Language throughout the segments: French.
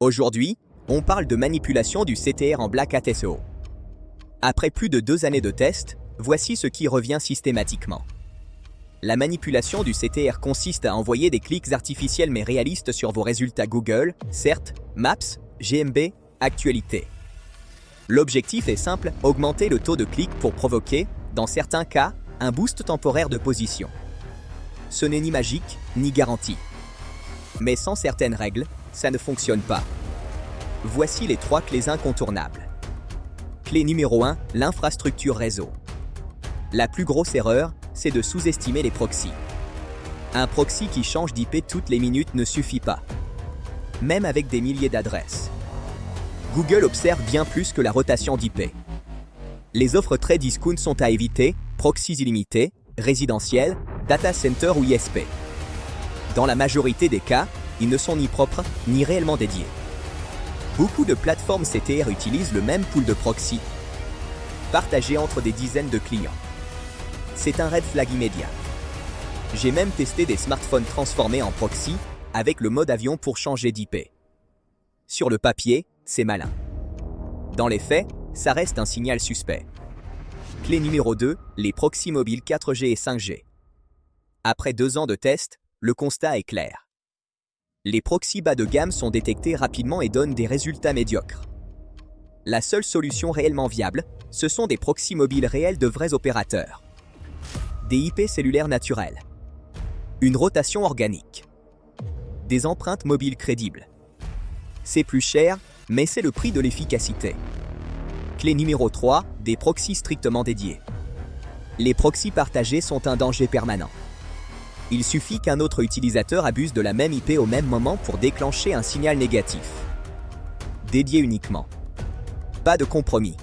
Aujourd'hui, on parle de manipulation du CTR en Black Hat SEO. Après plus de 2 années de tests, voici ce qui revient systématiquement. La manipulation du CTR consiste à envoyer des clics artificiels mais réalistes sur vos résultats Google, CERT, Maps, GMB, Actualité. L'objectif est simple, augmenter le taux de clic pour provoquer, dans certains cas, un boost temporaire de position. Ce n'est ni magique, ni garanti. Mais sans certaines règles, ça ne fonctionne pas. Voici les 3 clés incontournables. Clé numéro 1, l'infrastructure réseau. La plus grosse erreur, c'est de sous-estimer les proxys. Un proxy qui change d'IP toutes les minutes ne suffit pas. Même avec des milliers d'adresses. Google observe bien plus que la rotation d'IP. Les offres très discount sont à éviter, proxys illimités, résidentiels, data center ou ISP. Dans la majorité des cas, ils ne sont ni propres, ni réellement dédiés. Beaucoup de plateformes CTR utilisent le même pool de proxy, partagé entre des dizaines de clients. C'est un red flag immédiat. J'ai même testé des smartphones transformés en proxy, avec le mode avion pour changer d'IP. Sur le papier, c'est malin. Dans les faits, ça reste un signal suspect. Clé numéro 2, les proxys mobiles 4G et 5G. Après 2 ans de tests, le constat est clair. Les proxys bas de gamme sont détectés rapidement et donnent des résultats médiocres. La seule solution réellement viable, ce sont des proxys mobiles réels de vrais opérateurs. Des IP cellulaires naturels. Une rotation organique. Des empreintes mobiles crédibles. C'est plus cher, mais c'est le prix de l'efficacité. Clé numéro 3, des proxys strictement dédiés. Les proxys partagés sont un danger permanent. Il suffit qu'un autre utilisateur abuse de la même IP au même moment pour déclencher un signal négatif. Dédié uniquement. Pas de compromis.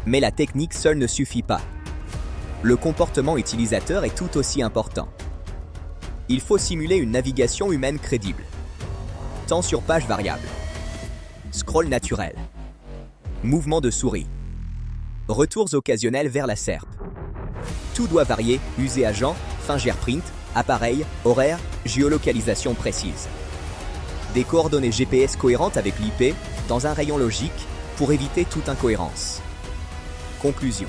Mais la technique seule ne suffit pas. Le comportement utilisateur est tout aussi important. Il faut simuler une navigation humaine crédible. Temps sur page variable. Scroll naturel. Mouvement de souris. Retours occasionnels vers la SERP. Tout doit varier, usé agent, fin GRPrint, appareil, horaire, géolocalisation précise. Des coordonnées GPS cohérentes avec l'IP, dans un rayon logique, pour éviter toute incohérence. Conclusion.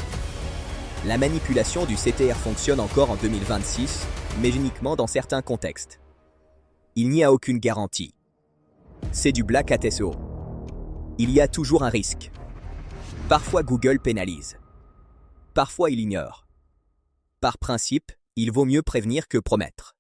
La manipulation du CTR fonctionne encore en 2026, mais uniquement dans certains contextes. Il n'y a aucune garantie. C'est du Black Hat SEO. Il y a toujours un risque. Parfois Google pénalise. Parfois il ignore. Par principe, il vaut mieux prévenir que promettre.